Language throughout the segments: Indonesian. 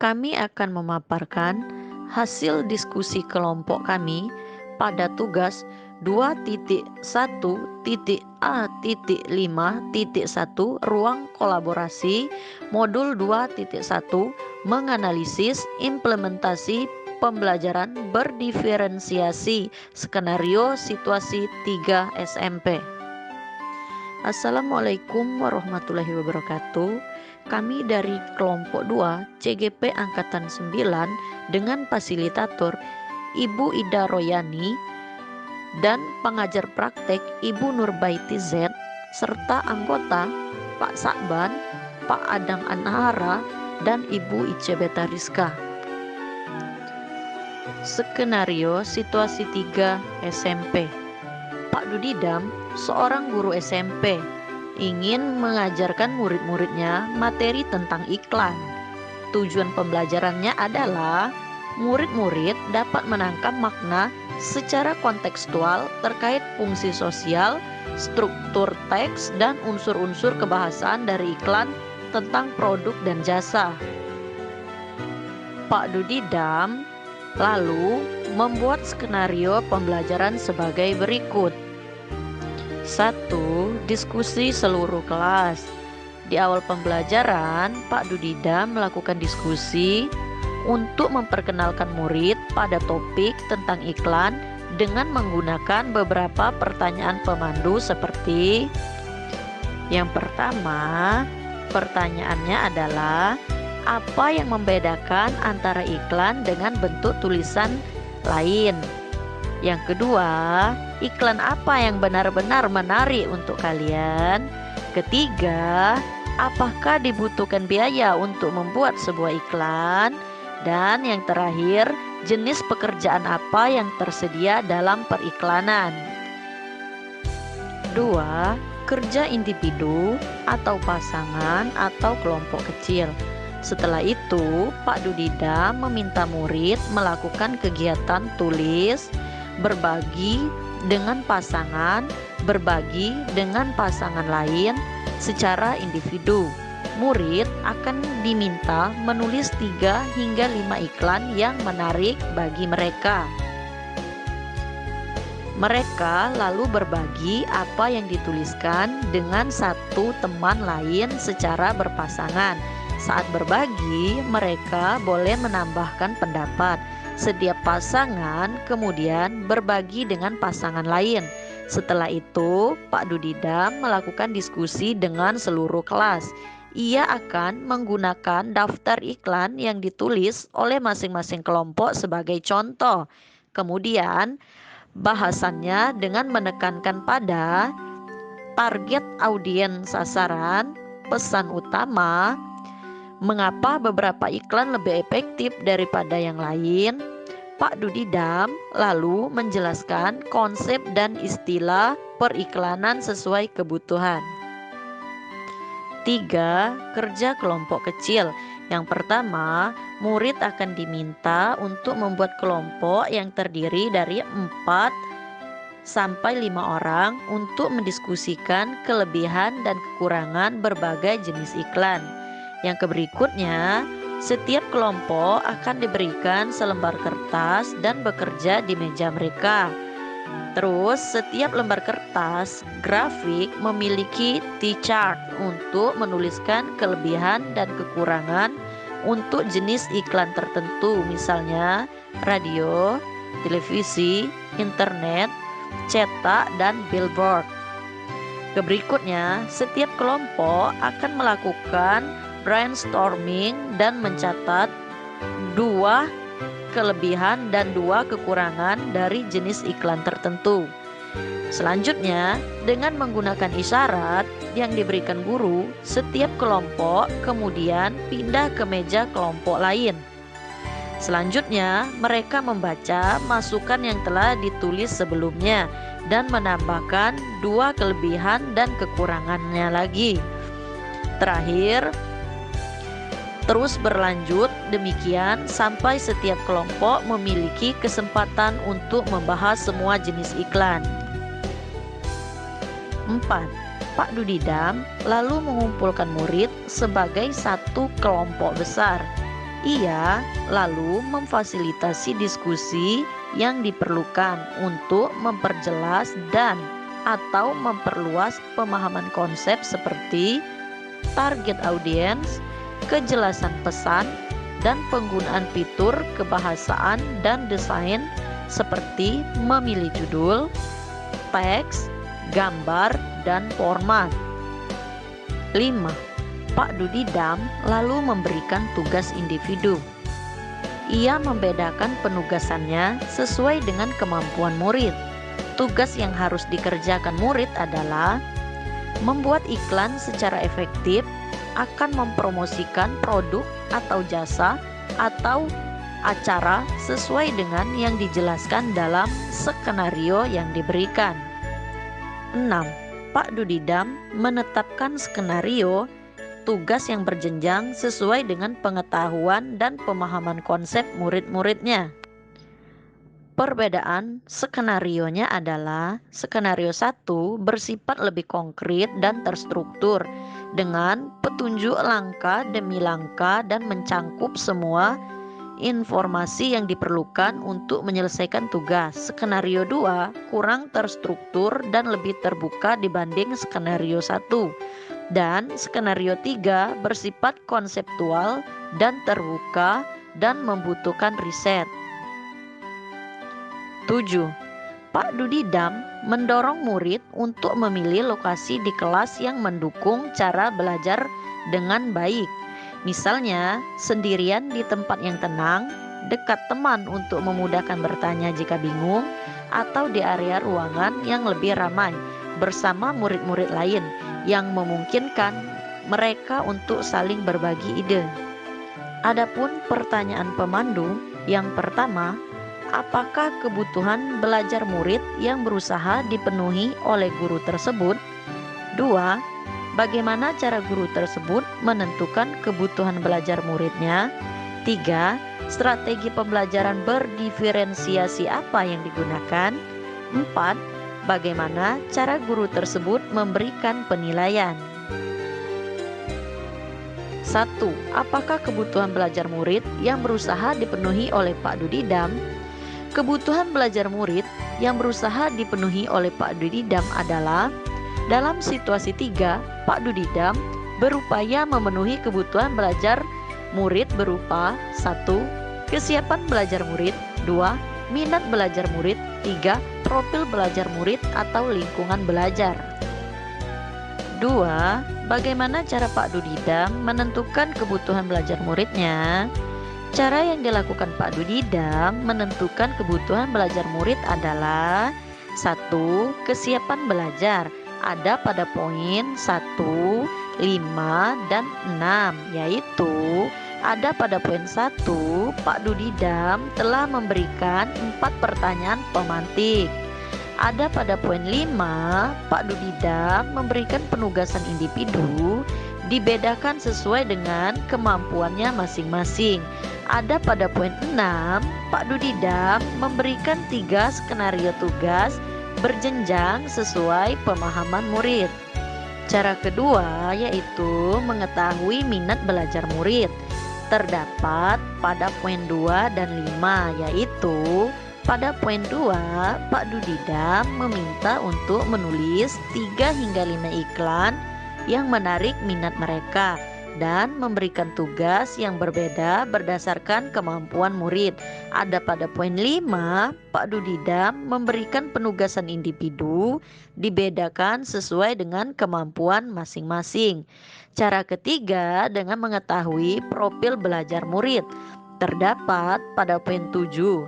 Kami akan memaparkan hasil diskusi kelompok kami pada tugas 2.1.A.5.1 Ruang Kolaborasi Modul 2.1 Menganalisis Implementasi Pembelajaran Berdiferensiasi Skenario Situasi 3 SMP. Assalamualaikum warahmatullahi wabarakatuh. Kami dari kelompok 2 CGP Angkatan 9 dengan fasilitator Ibu Ida Royani dan pengajar praktek Ibu Nurbaiti Z serta anggota Pak Sakban, Pak Adang Anahara, dan Ibu Ice Beta Rizka. Skenario Situasi 3 SMP. Pak Dudidam, seorang guru SMP, ingin mengajarkan murid-muridnya materi tentang iklan. Tujuan pembelajarannya adalah murid-murid dapat menangkap makna secara kontekstual terkait fungsi sosial, struktur teks, dan unsur-unsur kebahasaan dari iklan tentang produk dan jasa. Pak Dudidam lalu membuat skenario pembelajaran sebagai berikut. 1. Diskusi seluruh kelas. Di awal pembelajaran, Pak Dudidam melakukan diskusi untuk memperkenalkan murid pada topik tentang iklan dengan menggunakan beberapa pertanyaan pemandu seperti yang pertama, pertanyaannya adalah apa yang membedakan antara iklan dengan bentuk tulisan lain? Yang kedua, iklan apa yang benar-benar menarik untuk kalian? Ketiga, apakah dibutuhkan biaya untuk membuat sebuah iklan? Dan yang terakhir, jenis pekerjaan apa yang tersedia dalam periklanan? 2. Kerja individu atau pasangan atau kelompok kecil. Setelah itu, Pak Dudidam meminta murid melakukan kegiatan tulis, berbagi dengan pasangan, berbagi dengan pasangan lain secara individu. Murid akan diminta menulis 3 hingga 5 iklan yang menarik bagi mereka. Mereka lalu berbagi apa yang dituliskan dengan satu teman lain secara berpasangan. Saat berbagi, mereka boleh menambahkan pendapat. Setiap pasangan kemudian berbagi dengan pasangan lain. Setelah itu, Pak Dudidam melakukan diskusi dengan seluruh kelas. Ia akan menggunakan daftar iklan yang ditulis oleh masing-masing kelompok sebagai contoh. Kemudian, bahasannya dengan menekankan pada target audiens sasaran, pesan utama, mengapa beberapa iklan lebih efektif daripada yang lain. Pak Dudidam lalu menjelaskan konsep dan istilah periklanan sesuai kebutuhan. 3. Kerja kelompok kecil. Yang pertama, murid akan diminta untuk membuat kelompok yang terdiri dari 4 sampai 5 orang untuk mendiskusikan kelebihan dan kekurangan berbagai jenis iklan. Yang berikutnya, setiap kelompok akan diberikan selembar kertas dan bekerja di meja mereka. Terus, setiap lembar kertas grafik memiliki T-chart untuk menuliskan kelebihan dan kekurangan untuk jenis iklan tertentu, misalnya radio, televisi, internet, cetak, dan billboard. Berikutnya, setiap kelompok akan melakukan brainstorming dan mencatat 2 kelebihan dan 2 kekurangan dari jenis iklan tertentu. Selanjutnya, dengan menggunakan isyarat yang diberikan guru, setiap kelompok kemudian pindah ke meja kelompok lain. Selanjutnya, mereka membaca masukan yang telah ditulis sebelumnya dan menambahkan 2 kelebihan dan kekurangannya lagi. Terakhir, terus berlanjut demikian sampai setiap kelompok memiliki kesempatan untuk membahas semua jenis iklan. 4. Pak Dudidam lalu mengumpulkan murid sebagai satu kelompok besar. Ia lalu memfasilitasi diskusi yang diperlukan untuk memperjelas dan atau memperluas pemahaman konsep seperti target audiens, kejelasan pesan, dan penggunaan fitur kebahasaan dan desain seperti memilih judul, teks, gambar, dan format. 5. Pak Dudidam lalu memberikan tugas individu. Ia membedakan penugasannya sesuai dengan kemampuan murid. Tugas yang harus dikerjakan murid adalah membuat iklan secara efektif, akan mempromosikan produk atau jasa atau acara sesuai dengan yang dijelaskan dalam skenario yang diberikan. 6. Pak Dudidam menetapkan skenario tugas yang berjenjang sesuai dengan pengetahuan dan pemahaman konsep murid-muridnya. Perbedaan skenarionya adalah skenario 1 bersifat lebih konkret dan terstruktur dengan petunjuk langkah demi langkah dan mencangkup semua informasi yang diperlukan untuk menyelesaikan tugas. Skenario 2 kurang terstruktur dan lebih terbuka dibanding skenario 1. Dan skenario 3 bersifat konseptual dan terbuka dan membutuhkan riset. 7. Pak Dudidam mendorong murid untuk memilih lokasi di kelas yang mendukung cara belajar dengan baik. Misalnya, sendirian di tempat yang tenang, dekat teman untuk memudahkan bertanya jika bingung, atau di area ruangan yang lebih ramai bersama murid-murid lain yang memungkinkan mereka untuk saling berbagi ide. Adapun pertanyaan pemandu yang pertama, apakah kebutuhan belajar murid yang berusaha dipenuhi oleh guru tersebut? 2. Bagaimana cara guru tersebut menentukan kebutuhan belajar muridnya? 3. Strategi pembelajaran berdiferensiasi apa yang digunakan? 4. Bagaimana cara guru tersebut memberikan penilaian? 1. Apakah kebutuhan belajar murid yang berusaha dipenuhi oleh Pak Dudidam? Kebutuhan belajar murid yang berusaha dipenuhi oleh Pak Dudidam adalah dalam situasi 3, Pak Dudidam berupaya memenuhi kebutuhan belajar murid berupa 1. Kesiapan belajar murid, 2. Minat belajar murid, 3. Profil belajar murid atau lingkungan belajar. 2. Bagaimana cara Pak Dudidam menentukan kebutuhan belajar muridnya? Cara yang dilakukan Pak Dudidam menentukan kebutuhan belajar murid adalah 1. Kesiapan belajar ada pada poin 1, 5, dan 6, yaitu ada pada poin 1, Pak Dudidam telah memberikan 4 pertanyaan pemantik. Ada pada poin 5, Pak Dudidam memberikan penugasan individu dibedakan sesuai dengan kemampuannya masing-masing. Ada pada poin 6, Pak Dudidam memberikan 3 skenario tugas berjenjang sesuai pemahaman murid. Cara kedua yaitu mengetahui minat belajar murid. Terdapat pada poin 2 dan 5, yaitu pada poin 2, Pak Dudidam meminta untuk menulis 3 hingga 5 iklan yang menarik minat mereka dan memberikan tugas yang berbeda berdasarkan kemampuan murid. Ada pada poin 5, Pak Dudidam memberikan penugasan individu dibedakan sesuai dengan kemampuan masing-masing. Cara ketiga dengan mengetahui profil belajar murid. Terdapat pada poin 7,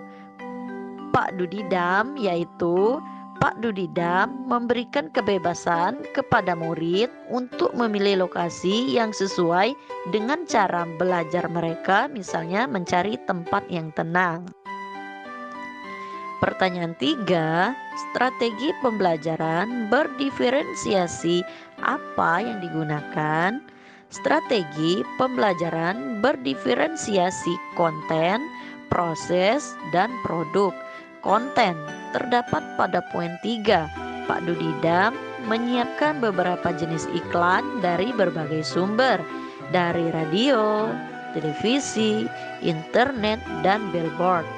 Pak Dudidam yaitu Pak Dudidam memberikan kebebasan kepada murid untuk memilih lokasi yang sesuai dengan cara belajar mereka, misalnya mencari tempat yang tenang. Pertanyaan 3, strategi pembelajaran berdiferensiasi apa yang digunakan? Strategi pembelajaran berdiferensiasi konten, proses, dan produk. Konten terdapat pada poin 3. Pak Dudidam menyiapkan beberapa jenis iklan dari berbagai sumber, dari radio, televisi, internet, dan billboard.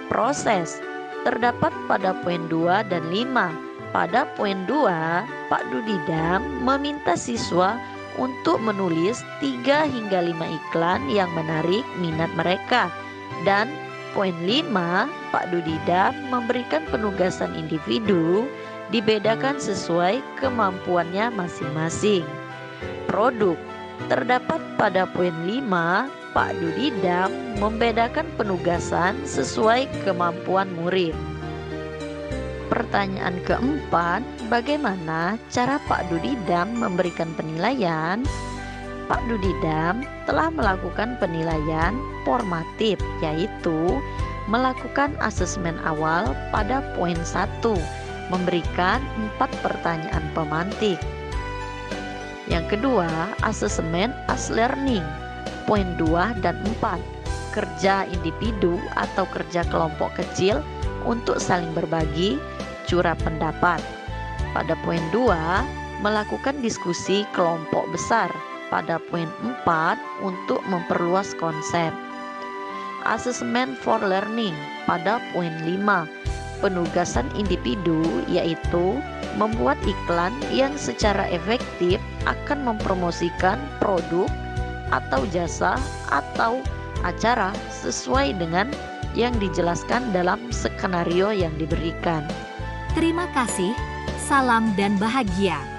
Proses terdapat pada poin 2 dan 5. Pada poin 2, Pak Dudidam meminta siswa untuk menulis 3 hingga 5 iklan yang menarik minat mereka. Dan poin 5, Pak Dudidam memberikan penugasan individu dibedakan sesuai kemampuannya masing-masing. Produk terdapat pada poin 5, Pak Dudidam membedakan penugasan sesuai kemampuan murid. Pertanyaan keempat, bagaimana cara Pak Dudidam memberikan penilaian? Pak Dudidam telah melakukan penilaian formatif, yaitu melakukan asesmen awal pada poin 1, memberikan 4 pertanyaan pemantik. Yang kedua, asesmen as learning, poin 2 dan 4, kerja individu atau kerja kelompok kecil untuk saling berbagi, curah pendapat. Pada poin 2, melakukan diskusi kelompok besar. Pada poin 4, untuk memperluas konsep. Asesmen for learning pada poin 5, penugasan individu, yaitu membuat iklan yang secara efektif akan mempromosikan produk atau jasa atau acara sesuai dengan yang dijelaskan dalam skenario yang diberikan. Terima kasih, salam dan bahagia.